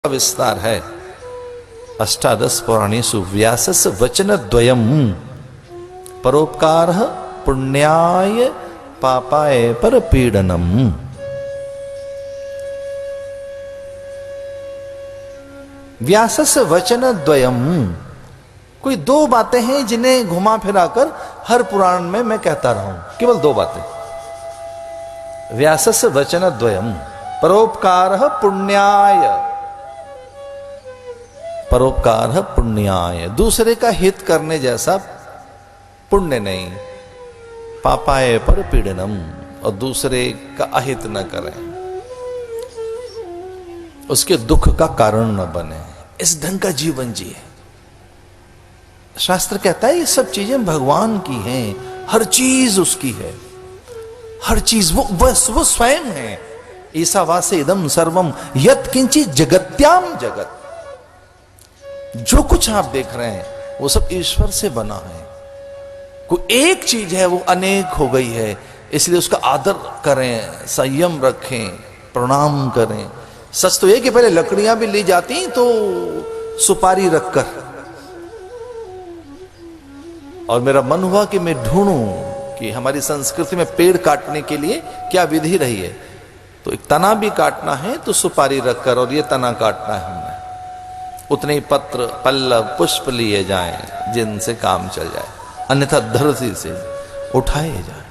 विस्तार है। अष्टादश पुराणेषु व्यासस्य वचनद्वयम् परोपकारः पुण्याय पापाय परपीडनम्। व्यासस्य वचनद्वयम्, कोई दो बातें हैं जिन्हें घुमा फिराकर हर पुराण में मैं कहता रहा हूं, केवल दो बातें। व्यासस्य वचनद्वयम् परोपकारः पुण्याय, परोपकार पुण्याय, दूसरे का हित करने जैसा पुण्य नहीं। पापाय पर पीड़नम, और दूसरे का अहित न करें, उसके दुख का कारण न बने, इस ढंग का जीवन जिए। शास्त्र कहता है ये सब चीजें भगवान की हैं, हर चीज उसकी है, हर चीज वो स्वयं है। ईसावासे इदम सर्वम यत् किंचित जगत्याम जगत, जो कुछ आप देख रहे हैं वो सब ईश्वर से बना है। कोई एक चीज है वो अनेक हो गई है, इसलिए उसका आदर करें, संयम रखें, प्रणाम करें। सच तो ये कि पहले लकड़ियां भी ली जाती तो सुपारी रखकर, और मेरा मन हुआ कि मैं ढूंढूं कि हमारी संस्कृति में पेड़ काटने के लिए क्या विधि रही है। तो एक तना भी काटना है तो सुपारी रखकर, और ये तना काटना है हमने, उतने ही पत्र पल्लव पुष्प लिए जाएं जिनसे काम चल जाए, अन्यथा धरती से उठाए जाए।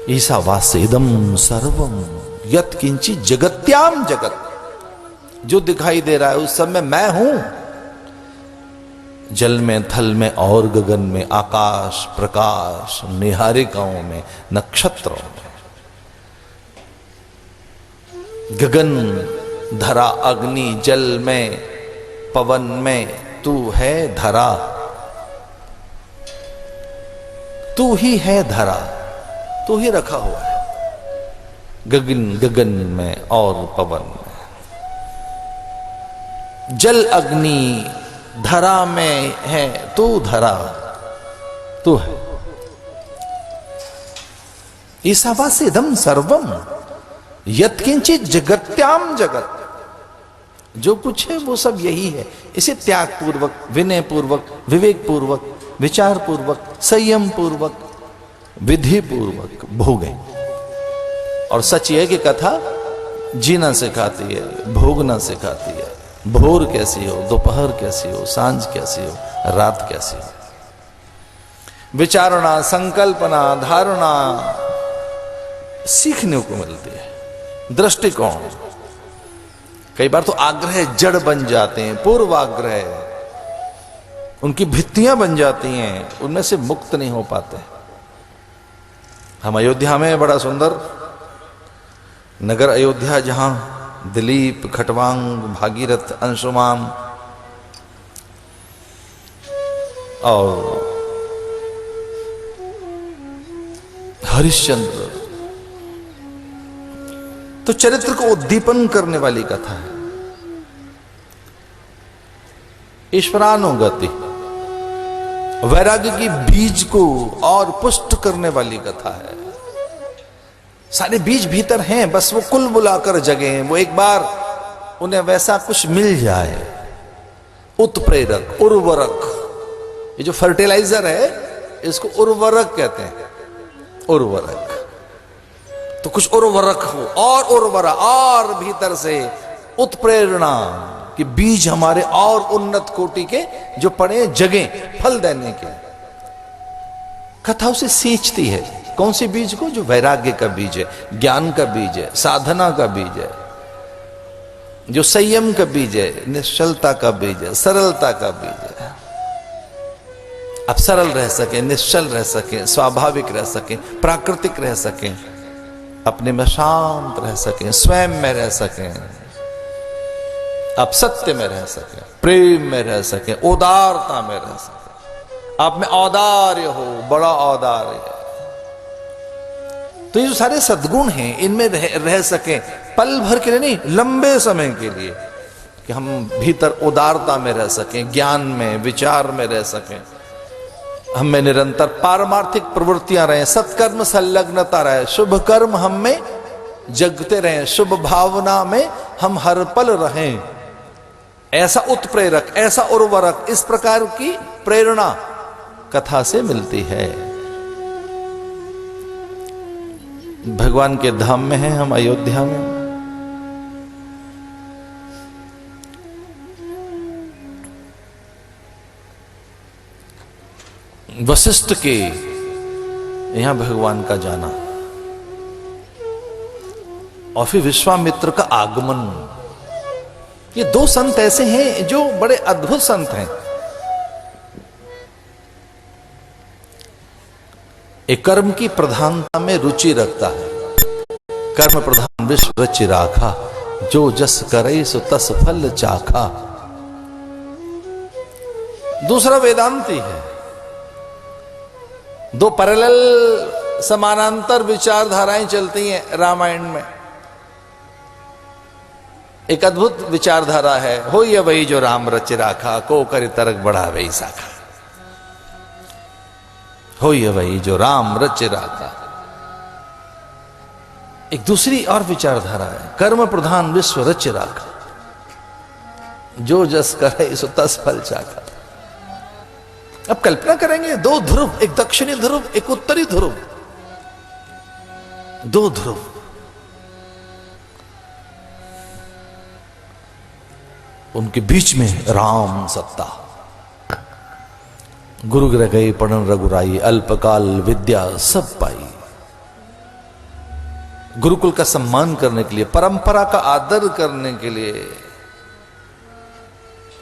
ईसावास्य इदम सर्वम यत् किंचित जगत्याम जगत, जो दिखाई दे रहा है उस सब में मैं हूं। जल में, थल में और गगन में, आकाश प्रकाश, निहारिकाओं में, नक्षत्रों में, गगन धरा अग्नि जल में, पवन में, तू है धरा, तू ही है धरा, तू ही रखा हुआ है गगन गगन में और पवन में। जल अग्नि धरा में है, तू धरा, तू है। ईसावास्य इदम सर्वम यत् किंचित जगत्याम जगत, जो कुछ है वो सब यही है। इसे त्याग पूर्वक, विनय पूर्वक, विवेक पूर्वक, विचार पूर्वक, संयम पूर्वक, विधि पूर्वक भोगें। और सच ये कि कथा जीना सिखाती है, भोगना सिखाती है। भोर कैसी हो, दोपहर कैसी हो, सांझ कैसी हो, रात कैसी हो, विचारणा, संकल्पना, धारणा सीखने को मिलती है। दृष्टिकोण, कई बार तो आग्रह जड़ बन जाते हैं, पूर्वाग्रह उनकी भित्तियां बन जाती हैं, उनमें से मुक्त नहीं हो पाते। हम अयोध्या में, बड़ा सुंदर नगर अयोध्या, जहां दिलीप, खटवांग, भागीरथ, अंशुमान और हरिश्चंद्र, तो चरित्र को उद्दीपन करने वाली कथा है। ईश्वरानुगति, वैराग्य की बीज को और पुष्ट करने वाली कथा है। सारे बीज भीतर हैं, बस वो कुल बुलाकर जगे, वो एक बार उन्हें वैसा कुछ मिल जाए। उत्प्रेरक, उर्वरक, ये जो फर्टिलाइजर है इसको उर्वरक कहते हैं। उर्वरक, तो कुछ उर्वरक हो, और उर्वरा, और भीतर से उत्प्रेरणा कि बीज हमारे और उन्नत कोटि के जो पड़े जगे फल देने के। कथा उसे सींचती है। कौन सी बीज को? जो वैराग्य का बीज है, ज्ञान का बीज है, साधना का बीज है, जो संयम का बीज है, निश्चलता का बीज है, सरलता का बीज है। अब सरल रह सके, निश्चल रह सके, स्वाभाविक रह सके, प्राकृतिक रह सके, अपने में शांत रह सकें, स्वयं में रह सकें, आप सत्य में रह सकें, प्रेम में रह सकें, उदारता में रह सकें, आप में औदार्य हो, बड़ा औदार्य है। तो ये जो सारे सद्गुण हैं इनमें रह सकें, पल भर के लिए नहीं, लंबे समय के लिए, कि हम भीतर उदारता में रह सकें, ज्ञान में, विचार में रह सकें, हम में निरंतर पारमार्थिक प्रवृत्तियां रहे, सत्कर्म संलग्नता रहे, शुभ कर्म हम में जगते रहें, शुभ भावना में हम हर पल रहें, ऐसा उत्प्रेरक, ऐसा उर्वरक, इस प्रकार की प्रेरणा कथा से मिलती है। भगवान के धाम में हैं हम, अयोध्या में। वशिष्ठ के यहां भगवान का जाना और फिर विश्वामित्र का आगमन, ये दो संत ऐसे हैं जो बड़े अद्भुत संत हैं। एक कर्म की प्रधानता में रुचि रखता है, कर्म प्रधान विश्व रचि राखा, जो जस करे सो तस फल चाखा। दूसरा वेदांती है। दो पैरेलल समानांतर विचारधाराएं चलती हैं रामायण में। एक अद्भुत विचारधारा है, हो ये वही जो राम रच राखा, को करे तरक बढ़ा वही साखा। हो ये वही जो राम रच राखा। एक दूसरी और विचारधारा है, कर्म प्रधान विश्व रच राखा, जो जस करे सो तस फल चाखा। अब कल्पना करेंगे, दो ध्रुव, एक दक्षिणी ध्रुव, एक उत्तरी ध्रुव, दो ध्रुव। उनके बीच में राम सत्ता। गुरु ग्रह गए पढ़न रघुराई, अल्पकाल विद्या सब पाई। गुरुकुल का सम्मान करने के लिए, परंपरा का आदर करने के लिए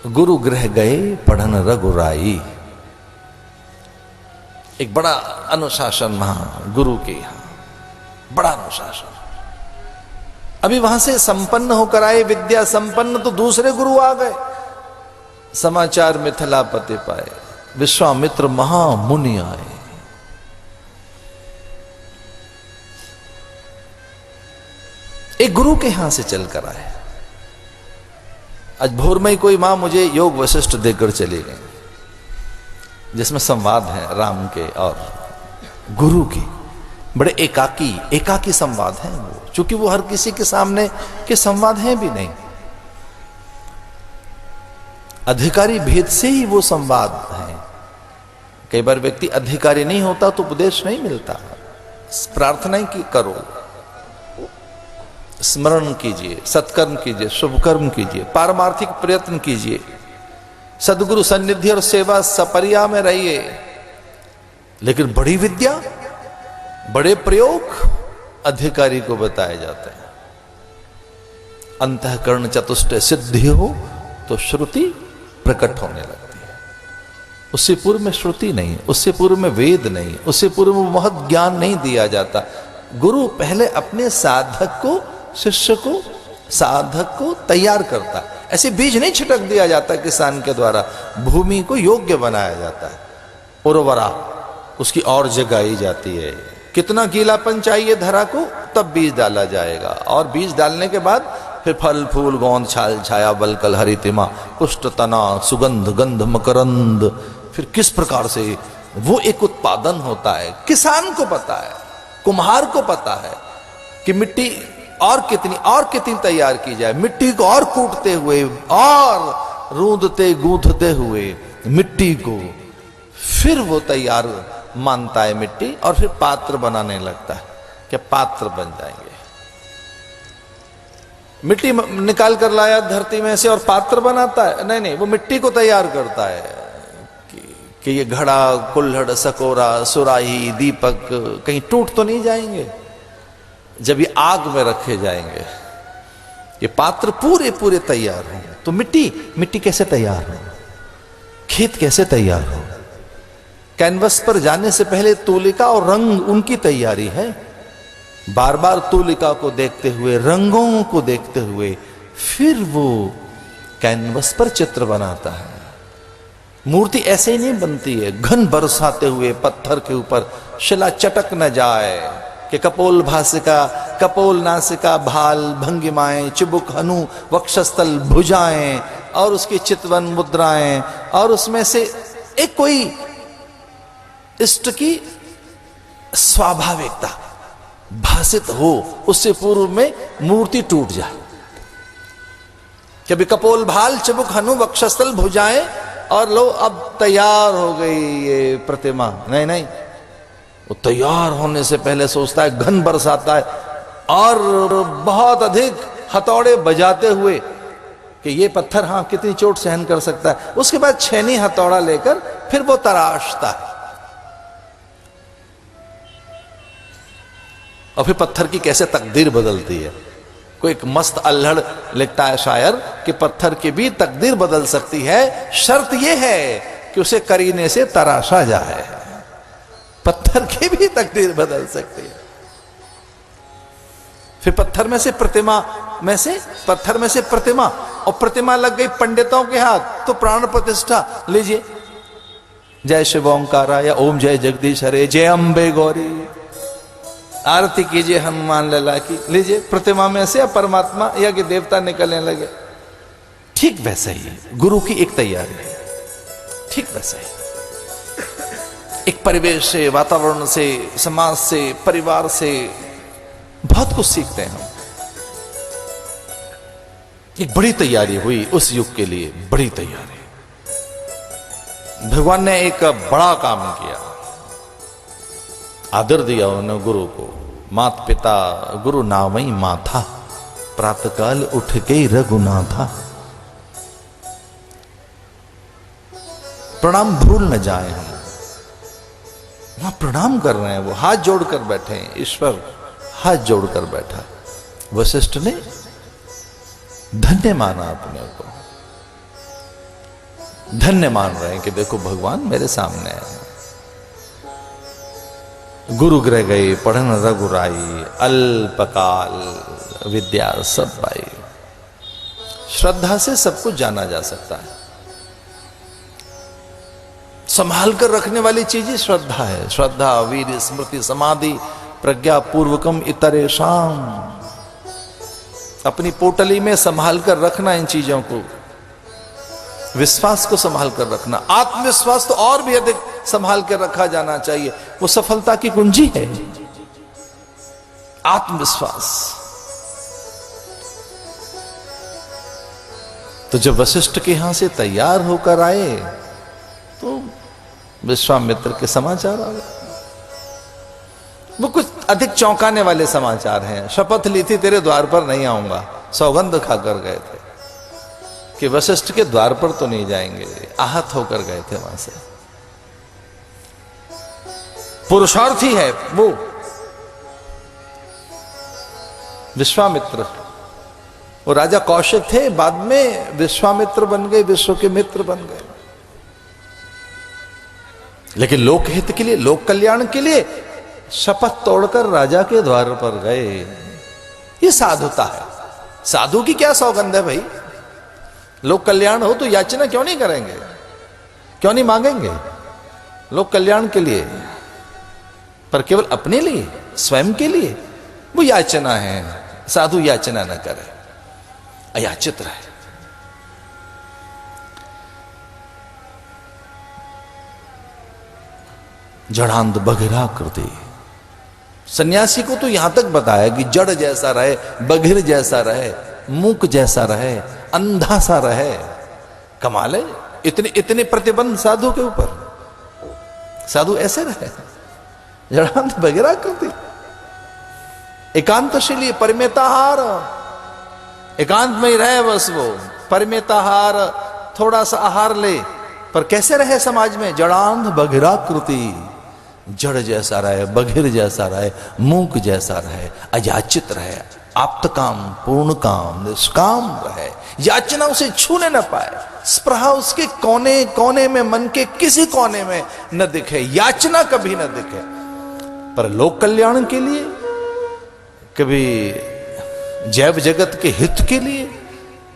गुरु गृह गए पढ़न रघुराई। एक बड़ा अनुशासन वहां गुरु के यहां, बड़ा अनुशासन। अभी वहां से संपन्न होकर आए, विद्या संपन्न, तो दूसरे गुरु आ गए। समाचार मिथिलापति पाए, विश्वामित्र महामुनि आए। एक गुरु के यहां से चलकर आए। आज भोर में ही कोई मां मुझे योग वशिष्ठ देकर चली गई, जिसमें संवाद है राम के और गुरु की। बड़े एकाकी संवाद हैं वो, चूंकि वो हर किसी के सामने के संवाद हैं भी नहीं। अधिकारी भेद से ही वो संवाद है। कई बार व्यक्ति अधिकारी नहीं होता तो उपदेश नहीं मिलता। प्रार्थना की करो, स्मरण कीजिए, सत्कर्म कीजिए, शुभकर्म कीजिए, पारमार्थिक प्रयत्न कीजिए, सदगुरु सन्निधि और सेवा सपरिया में रहिए। लेकिन बड़ी विद्या, बड़े प्रयोग अधिकारी को बताए जाते हैं। अंतःकरण चतुष्टय सिद्धि हो तो श्रुति प्रकट होने लगती है। उससे पूर्व में श्रुति नहीं, उससे पूर्व में वेद नहीं, उससे पूर्व में महत् ज्ञान नहीं दिया जाता। गुरु पहले अपने साधक को, शिष्य को, साधक को तैयार करता। ऐसे बीज नहीं छिटक दिया जाता किसान के द्वारा, भूमि को योग्य बनाया जाता है, उर्वरा उसकी और जगाई जाती है। कितना गीलापन चाहिए धरा को, तब बीज डाला जाएगा, और बीज डालने के बाद फिर फल फूल गोंद छाल छाया बलकल हरितिमा पुष्ट तना सुगंध गंध मकरंद, फिर किस प्रकार से वो एक उत्पादन होता है। किसान को पता है, कुम्हार को पता है कि मिट्टी और कितनी तैयार की जाए, मिट्टी को और कूटते हुए और रूंधते गूंथते हुए मिट्टी को, फिर वो तैयार मानता है मिट्टी, और फिर पात्र बनाने लगता है कि पात्र बन जाएंगे। मिट्टी निकाल कर लाया धरती में से और पात्र बनाता है? नहीं, वो मिट्टी को तैयार करता है कि ये घड़ा, कुल्हड़, सकोरा, सुराही, दीपक कहीं टूट तो नहीं जाएंगे जब ये आग में रखे जाएंगे। ये पात्र पूरे तैयार हों। तो मिट्टी कैसे तैयार हो, खेत कैसे तैयार हो, कैनवस पर जाने से पहले तूलिका और रंग उनकी तैयारी है। बार बार तूलिका को देखते हुए, रंगों को देखते हुए, फिर वो कैनवस पर चित्र बनाता है। मूर्ति ऐसे ही नहीं बनती है घन बरसाते हुए पत्थर के ऊपर, शिला चटक न जाए कि कपोल भासिका, कपोल नासिका, भाल भंगिमाएं, चिबुक हनु, वक्षस्थल भुजाएं, और उसकी चितवन मुद्राएं, और उसमें से एक कोई इष्ट की स्वाभाविकता भाषित हो, उससे पूर्व में मूर्ति टूट जाए। कभी कपोल भाल चबुक हनु वक्षस्थल भुजाएं, और लो अब तैयार हो गई ये प्रतिमा। नहीं नहीं, वो तैयार होने से पहले सोचता है, घन बरसाता है और बहुत अधिक हथौड़े बजाते हुए कि ये पत्थर हाँ कितनी चोट सहन कर सकता है। उसके बाद छेनी हथौड़ा लेकर फिर वो तराशता है, और फिर पत्थर की कैसे तकदीर बदलती है। कोई एक मस्त अल्हड़ लिखता है शायर कि पत्थर की भी तकदीर बदल सकती है, शर्त यह है कि उसे करीने से तराशा जाए। पत्थर की भी तकदीर बदल सकती है। फिर पत्थर में से प्रतिमा, और प्रतिमा लग गई पंडितों के हाथ, तो प्राण प्रतिष्ठा लीजिए, जय शिव ओंकारा या ओम जय जगदीश हरे, जय अम्बे गौरी, आरती कीजिए हनुमान लला की, लीजिए प्रतिमा में से परमात्मा या कि देवता निकलने लगे। ठीक वैसे ही गुरु की एक तैयारी है, ठीक वैसे ही एक परिवेश से, वातावरण से, समाज से, परिवार से बहुत कुछ सीखते हैं हम। एक बड़ी तैयारी हुई उस युग के लिए, बड़ी तैयारी। भगवान ने एक बड़ा काम किया, आदर दिया उन्होंने गुरु को। मात पिता गुरु नावई माथा, प्रातःकाल उठ के रघुनाथा। प्रणाम भूल न जाए हम, वहां प्रणाम कर रहे हैं, वो हाथ जोड़कर बैठे हैं, ईश्वर हाथ जोड़कर बैठा। वशिष्ठ ने धन्य माना अपने को, धन्य मान रहे हैं कि देखो भगवान मेरे सामने है। गुरु गृह गए पढ़न रघुराई, अल्पकाल विद्या सब पाई। श्रद्धा से सब कुछ जाना जा सकता है। संभाल कर रखने वाली चीज ही श्रद्धा है। श्रद्धा वीर स्मृति समाधि प्रज्ञा पूर्वकम इतरेषाम। अपनी पोटली में संभाल कर रखना इन चीजों को, विश्वास को संभाल कर रखना। आत्मविश्वास तो और भी अधिक संभाल कर रखा जाना चाहिए, वो सफलता की कुंजी है, आत्मविश्वास। तो जब वशिष्ठ के यहां से तैयार होकर आए तो विश्वामित्र के समाचार आ गए। वो कुछ अधिक चौंकाने वाले समाचार हैं। शपथ ली थी तेरे द्वार पर नहीं आऊंगा, सौगंध खाकर गए थे कि वशिष्ठ के द्वार पर तो नहीं जाएंगे, आहत होकर गए थे वहां से। पुरुषार्थी है वो विश्वामित्र। वो राजा कौशिक थे, बाद में विश्वामित्र बन गए, विश्व के मित्र बन गए। लेकिन लोकहित के लिए, लोक कल्याण के लिए शपथ तोड़कर राजा के द्वार पर गए। ये साधुता है। साधु की क्या सौगंध है भाई? लोक कल्याण हो तो याचना क्यों नहीं करेंगे, क्यों नहीं मांगेंगे? लोक कल्याण के लिए, पर केवल अपने लिए, स्वयं के लिए वो याचना है। साधु याचना न करे, अयाचित रहे। जड़ांध बघिरा कृति। सन्यासी को तो यहां तक बताया कि जड़ जैसा रहे, बघिर जैसा रहे, मूक जैसा रहे, अंधा सा रहे। कमाल है, इतने इतने प्रतिबंध साधु के ऊपर। साधु ऐसे रहे, जड़ांध बघिरा कृति। एकांतशीली, परिमेताहार, एकांत में ही रहे बस वो। परिमेताहार, थोड़ा सा आहार ले, पर कैसे रहे समाज में? जड़ांध बघिरा कृति। जड़ जैसा रहे, बघिर जैसा रहे, मूक जैसा रहे, अयाचित रहे, आप्त काम, पूर्ण काम, निष्काम रहे। याचना उसे छूने न पाए, स्पृहा उसके कोने कोने में, मन के किसी कोने में न दिखे, याचना कभी न दिखे। पर लोक कल्याण के लिए, कभी जैव जगत के हित के लिए,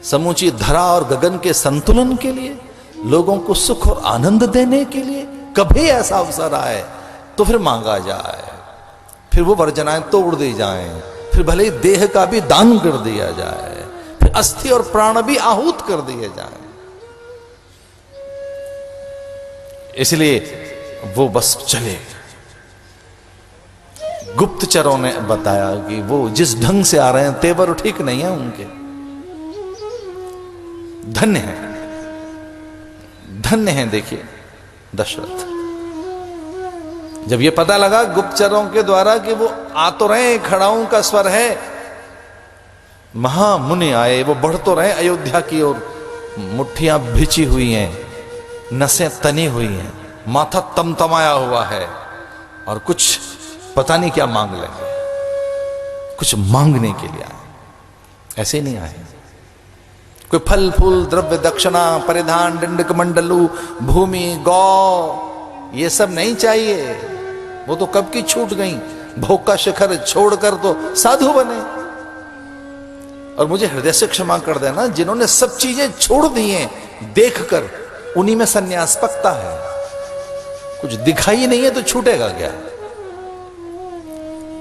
समूची धरा और गगन के संतुलन के लिए, लोगों को सुख और आनंद देने के लिए कभी ऐसा अवसर आए तो फिर मांगा जाए, फिर वो वर्जनाएं तोड़ दी जाएं, फिर भले ही देह का भी दान कर दिया जाए, फिर अस्थि और प्राण भी आहूत कर दिए जाएं। इसलिए वो बस चले। गुप्तचरों ने बताया कि वो जिस ढंग से आ रहे हैं, तेवर ठीक नहीं है उनके। धन्य है, धन्य है। देखिए दशरथ, जब ये पता लगा गुप्तचरों के द्वारा कि वो आ तो रहे, खड़ाऊं का स्वर है, महामुनि आए, वो बढ़ तो रहे अयोध्या की ओर, मुट्ठियां भिची हुई हैं, नसें तनी हुई हैं, माथा तमतमाया हुआ है, और कुछ पता नहीं क्या मांग लेंगे, कुछ मांगने के लिए आए। ऐसे नहीं आए, कोई फल फूल द्रव्य दक्षिणा परिधान डिंडक मंडलू भूमि गौ ये सब नहीं चाहिए, वो तो कब की छूट गई। भोग का शिखर छोड़कर तो साधु बने। और मुझे हृदय से क्षमा कर देना, जिन्होंने सब चीजें छोड़ दी हैं देखकर, उन्हीं में सन्यास पकता है। कुछ दिखाई नहीं है तो छूटेगा क्या?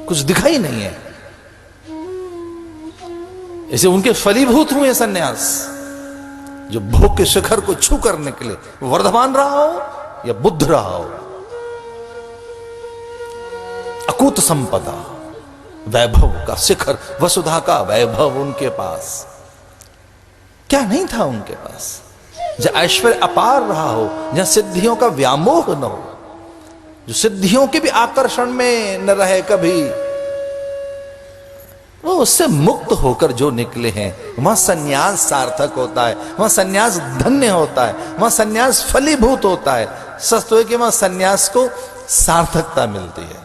कुछ दिखाई नहीं है, इसे उनके फलीभूत हुए सन्यास। जो भोग के शिखर को छू करने के लिए वर्धमान रहा हो या बुद्ध रहा हो, अकूत संपदा वैभव का शिखर, वसुधा का वैभव उनके पास क्या नहीं था। उनके पास जहां ऐश्वर्य अपार रहा हो, जहां सिद्धियों का व्यामोह न हो, जो सिद्धियों के भी आकर्षण में न रहे कभी, वो उससे मुक्त होकर जो निकले हैं, वहां सन्यास सार्थक होता है, वहां सन्यास धन्य होता है, वहां सन्यास फलीभूत होता है। सच तो है कि वहां सन्यास को सार्थकता मिलती है।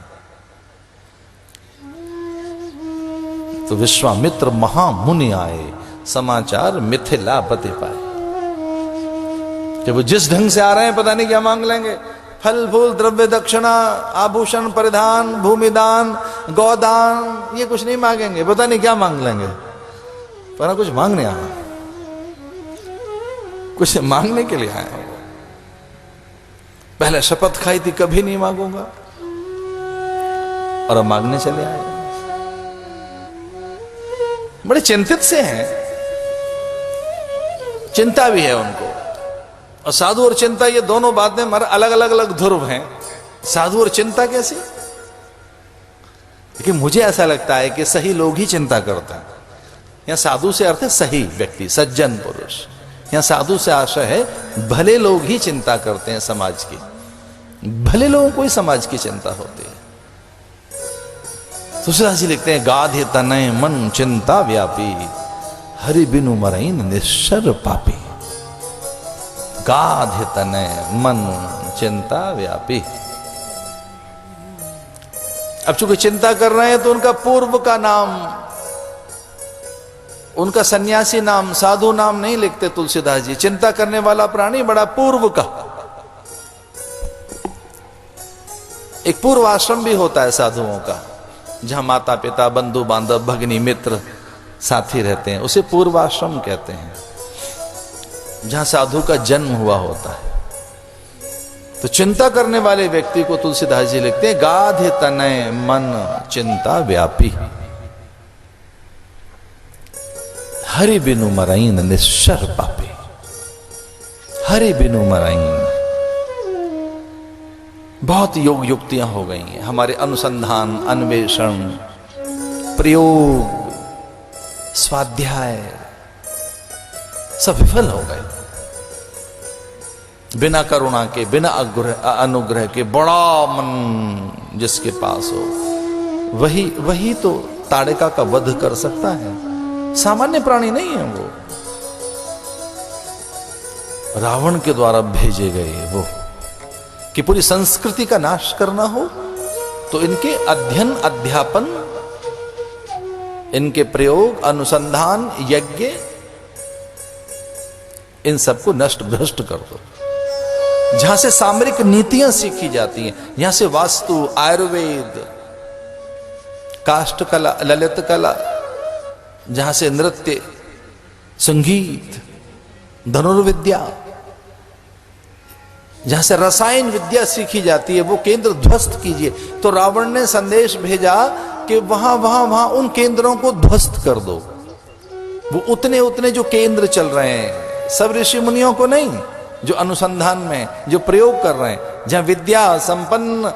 तो विश्वामित्र महामुनि आए, समाचार मिथिला पति पाए। कि वो जिस ढंग से आ रहे हैं पता नहीं क्या मांग लेंगे, फल फूल द्रव्य दक्षिणा आभूषण परिधान भूमिदान गौदान, ये कुछ नहीं मांगेंगे, पता नहीं क्या मांग लेंगे। पर कुछ मांगने आया, कुछ मांगने के लिए आया। पहले शपथ खाई थी कभी नहीं मांगूंगा, और अब मांगने चले आए। बड़े चिंतित से हैं, चिंता भी है उनको। और साधु और चिंता ये दोनों बातें मर अलग अलग अलग ध्रुव हैं। साधु और चिंता कैसी? लेकिन मुझे ऐसा लगता है कि सही लोग ही चिंता करते हैं। यहां साधु से अर्थ है सही व्यक्ति, सज्जन पुरुष। यहां साधु से आशय है भले लोग ही चिंता करते हैं समाज की, भले लोगों को ही समाज की चिंता होती है। तुलसीदास जी लिखते हैं गाधे तनय मन चिंता व्यापी, हरि बिनु मरईन निश्चर पापी। गाधे तनय मन चिंता व्यापी। अब चूंकि चिंता कर रहे हैं तो उनका पूर्व का नाम, उनका सन्यासी नाम, साधु नाम नहीं लिखते तुलसीदास जी। चिंता करने वाला प्राणी बड़ा पूर्व का, एक पूर्व आश्रम भी होता है साधुओं का, जहां माता पिता बंधु बांधव भगनी मित्र साथी रहते हैं, उसे पूर्वाश्रम कहते हैं, जहां साधु का जन्म हुआ होता है। तो चिंता करने वाले व्यक्ति को तुलसीदास जी लिखते हैं गाधे तनय मन चिंता व्यापी, हरि बिनु मरईन निश्चर पापी। हरि बिनु मरईन, बहुत योग युक्तियां हो गई हैं, हमारे अनुसंधान अन्वेषण प्रयोग स्वाध्याय सब विफल हो गए। बिना करुणा के, बिना अनुग्रह के, बड़ा मन जिसके पास हो वही तो ताड़िका का वध कर सकता है। सामान्य प्राणी नहीं है वो, रावण के द्वारा भेजे गए वो, कि पूरी संस्कृति का नाश करना हो तो इनके अध्ययन अध्यापन, इनके प्रयोग अनुसंधान यज्ञ, इन सबको नष्ट भ्रष्ट कर दो। जहां से सामरिक नीतियां सीखी जाती हैं, यहां से वास्तु आयुर्वेद काष्ठ कला ललित कला, जहां से नृत्य संगीत धनुर्विद्या, जहां से रसायन विद्या सीखी जाती है, वो केंद्र ध्वस्त कीजिए। तो रावण ने संदेश भेजा कि वहां वहां वहां उन केंद्रों को ध्वस्त कर दो। वो उतने उतने जो केंद्र चल रहे हैं, सब ऋषि मुनियों को नहीं, जो अनुसंधान में जो प्रयोग कर रहे हैं, जहां विद्या संपन्न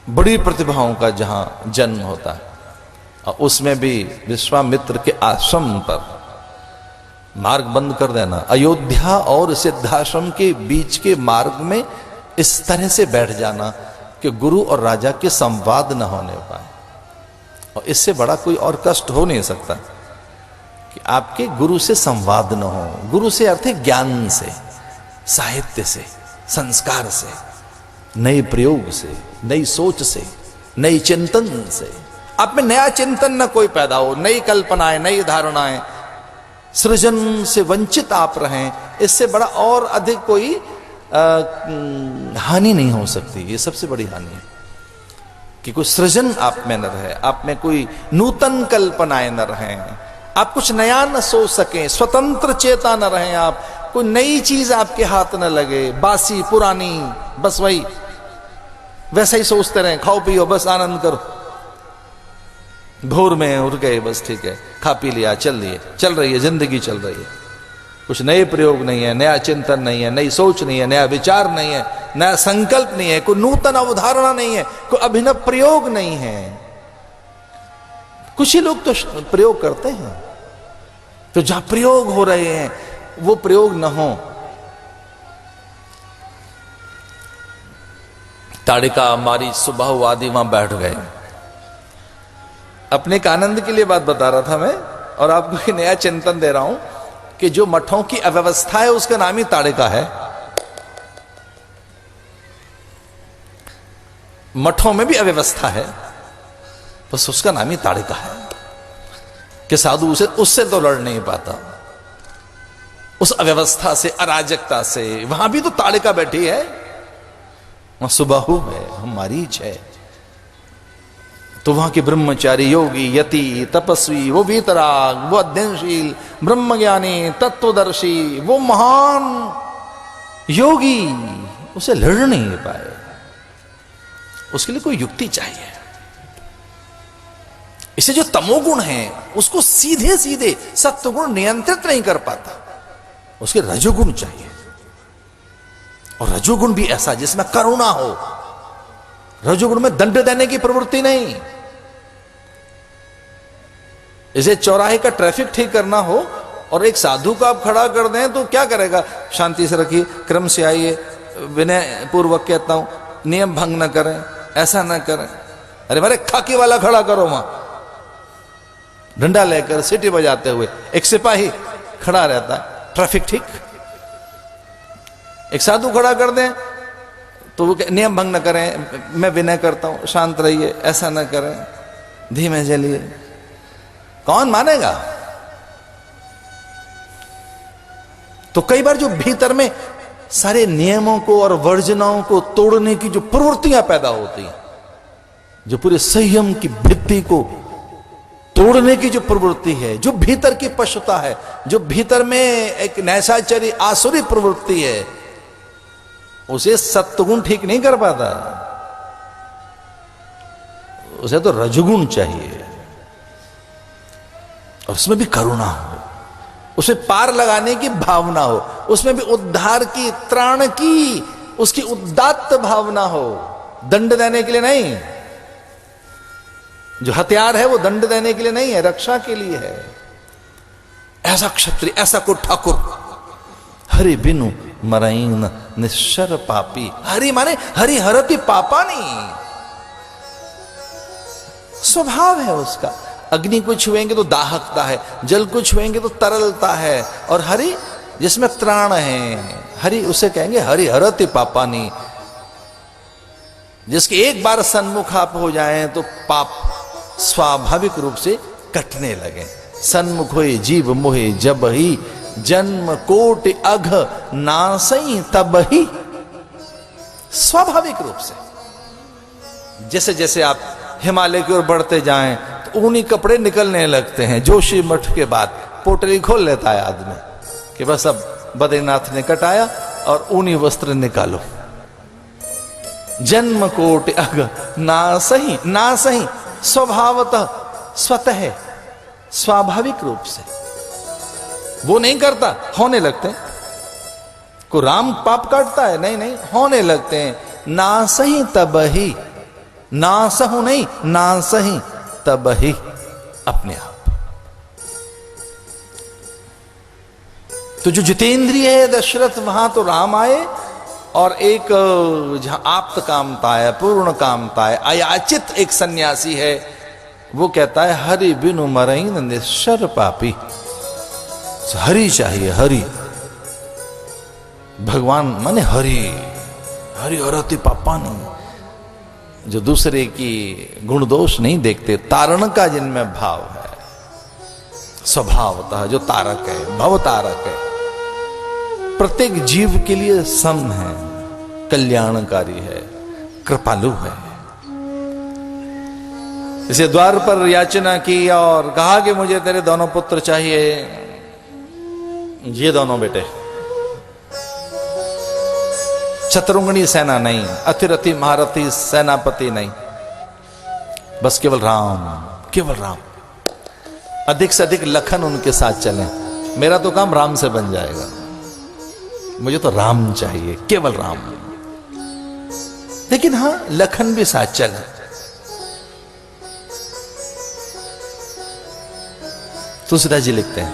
बड़ी प्रतिभाओं का जहां जन्म होता है, और उसमें भी विश्वामित्र के आश्रम पर मार्ग बंद कर देना। अयोध्या और सिद्धाश्रम के बीच के मार्ग में इस तरह से बैठ जाना कि गुरु और राजा के संवाद न होने पाए। और इससे बड़ा कोई और कष्ट हो नहीं सकता कि आपके गुरु से संवाद न हो। गुरु से अर्थ है ज्ञान से, साहित्य से, संस्कार से, नए प्रयोग से, नई सोच से, नई चिंतन से। आप में नया चिंतन न कोई पैदा हो, नई कल्पनाएं, नई धारणाएं, सृजन से वंचित आप रहें, इससे बड़ा और अधिक कोई हानि नहीं हो सकती। ये सबसे बड़ी हानि है कि कोई सृजन आप में न रहे, आप में कोई नूतन कल्पनाएं न रहें, आप कुछ नया न सोच सकें, स्वतंत्र चेता न रहें, आप कोई नई चीज आपके हाथ न लगे, बासी पुरानी बस वही वैसा ही सोचते रहें, खाओ पियो बस आनंद करो, भोर में उठ गए बस ठीक है, खा पी लिया, चल रही है जिंदगी, चल रही है। कुछ नए प्रयोग नहीं है, नया चिंतन नहीं है, नई सोच नहीं है, नया विचार नहीं है, नया संकल्प नहीं है, कोई नूतन अवधारणा नहीं है, कोई अभिनव प्रयोग नहीं है। कुछ ही लोग तो प्रयोग करते हैं, तो जहां प्रयोग हो रहे हैं वो प्रयोग न हो। ताड़िका मारी सुबह आदि वहां बैठ गए। अपने के आनंद के लिए बात बता रहा था मैं, और आपको एक नया चिंतन दे रहा हूं कि जो मठों की अव्यवस्था है उसका नाम ही ताड़िका है। मठों में भी अव्यवस्था है, बस उसका नाम ही ताड़िका है कि साधु उससे तो लड़ नहीं पाता, उस अव्यवस्था से, अराजकता से। वहां भी तो ताड़िका बैठी है, वहां सुबाहु है, हम मारीच है, तो वहां के ब्रह्मचारी, योगी, यति, तपस्वी, वो वीतराग, वो अध्ययनशील, ब्रह्मज्ञानी, तत्वदर्शी, वो महान योगी उसे लड़ नहीं पाए। उसके लिए कोई युक्ति चाहिए। इसे जो तमोगुण है उसको सीधे सीधे सत्वगुण नियंत्रित नहीं कर पाता, उसके रजोगुण चाहिए। और रजोगुण भी ऐसा जिसमें करुणा हो, रजोगुण में दंड देने की प्रवृत्ति नहीं। इसे चौराहे का ट्रैफिक ठीक करना हो और एक साधु को आप खड़ा कर दें तो क्या करेगा? शांति से रखिए, क्रम से आइए, विनय पूर्वक कहता हूं, नियम भंग न करें, ऐसा न करें। अरे मारे खाकी वाला खड़ा करो, वहां डंडा लेकर सीटी बजाते हुए एक सिपाही खड़ा रहता है, ट्रैफिक ठीक। एक साधु खड़ा कर दें तो वो नियम भंग न करें, मैं विनय करता हूं, शांत रहिए, ऐसा न करें, धीमे चलिए। कौन मानेगा? तो कई बार जो भीतर में सारे नियमों को और वर्जनाओं को तोड़ने की जो प्रवृत्तियां पैदा होती हैं, जो पूरे संयम की भित्ति को तोड़ने की जो प्रवृत्ति है, जो भीतर की पशुता है, जो भीतर में एक नैसाचरी आसुरी प्रवृत्ति है, उसे सत्वगुण ठीक नहीं कर पाता, उसे तो रजगुण चाहिए। और उसमें भी करुणा हो, उसे पार लगाने की भावना हो, उसमें भी उद्धार की, त्राण की, उसकी उदात्त भावना हो, दंड देने के लिए नहीं। जो हथियार है वो दंड देने के लिए नहीं है, रक्षा के लिए है। ऐसा क्षत्रिय, ऐसा को ठाकुर, हरि बिनु मरईन निश्चर पापी। हरि माने हरि हरति पापा नहीं, स्वभाव है उसका। अग्नि को छुएंगे तो दाहकता है, जल को छुएंगे तो तरलता है, और हरि जिसमें त्राण है, हरि उसे कहेंगे हरि हरति पापानी। जिसके एक बार सन्मुख आप हो जाएं तो पाप स्वाभाविक रूप से कटने लगे। सन्मुख होए जीव मोहे जब ही, जन्म कोटि अघ नासई तब ही। स्वाभाविक रूप से जैसे जैसे आप हिमालय की ओर बढ़ते जाएं तो ऊनी कपड़े निकलने लगते हैं। जोशी मठ के बाद पोटली खोल लेता है आदमी कि बस अब बद्रीनाथ ने कटाया और ऊनी वस्त्र निकालो। जन्म कोटि अघ नासही, नासही स्वभावतः, स्वतः, स्वाभाविक रूप से वो नहीं करता, होने लगते हैं। को राम पाप काटता है? नहीं नहीं, होने लगते हैं। नासही तब ही, नासहु नहीं, नासही तब ही, अपने आप। तो जो जितेंद्रिय है दशरथ, वहां तो राम आए, और एक जहां आप्त कामता है, पूर्ण कामता है, अयाचित एक सन्यासी है, वो कहता है हरि बिनु मरईन निश्चर पापी। हरि चाहिए, हरि, भगवान माने हरि, हरि और अति पापा नहीं, जो दूसरे की गुण दोष नहीं देखते, तारण का जिनमें भाव है, स्वभावतः जो तारक है, भव तारक है, प्रत्येक जीव के लिए सम है, कल्याणकारी है, कृपालु है। इसे द्वार पर याचना की और कहा कि मुझे तेरे दोनों पुत्र चाहिए, ये दोनों बेटे, चतुर्ंगणी सेना नहीं, अतिरथी महारथी सेनापति नहीं, बस केवल राम, केवल राम। अधिक से अधिक लखन उनके साथ चलें, मेरा तो काम राम से बन जाएगा, मुझे तो राम चाहिए, केवल राम। लेकिन हां, लखन भी साथ चले। तुलसीदास जी लिखते हैं,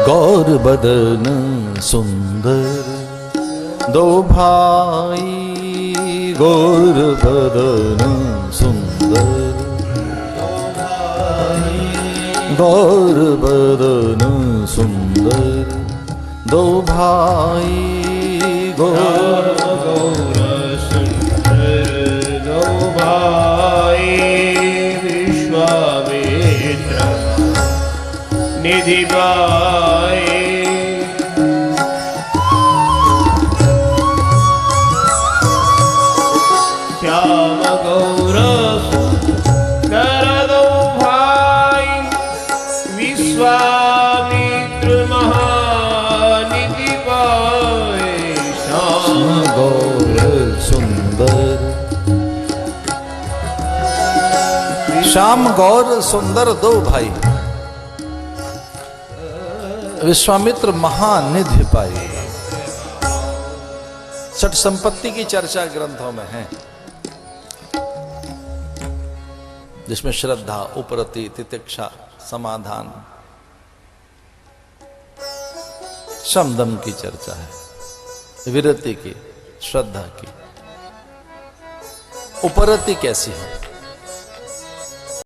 गौर बदन सुंदर दो भाई, गौर बदन सुंदर गौर बदन सुंदर दो भाई, गौर सुंदर दो भाई, विश्वामित्र निधि बाई। श्याम गौर सुंदर दो भाई, विश्वामित्र महानिधि पाए। श्याम गौर सुंदर, श्याम गौर सुंदर दो भाई, विश्वामित्र महानिधि पाए। छठ संपत्ति की चर्चा ग्रंथों में है, जिसमें श्रद्धा, उपरति, तितिक्षा, समाधान, शमदम की चर्चा है, विरति की, श्रद्धा की। उपरति कैसी है?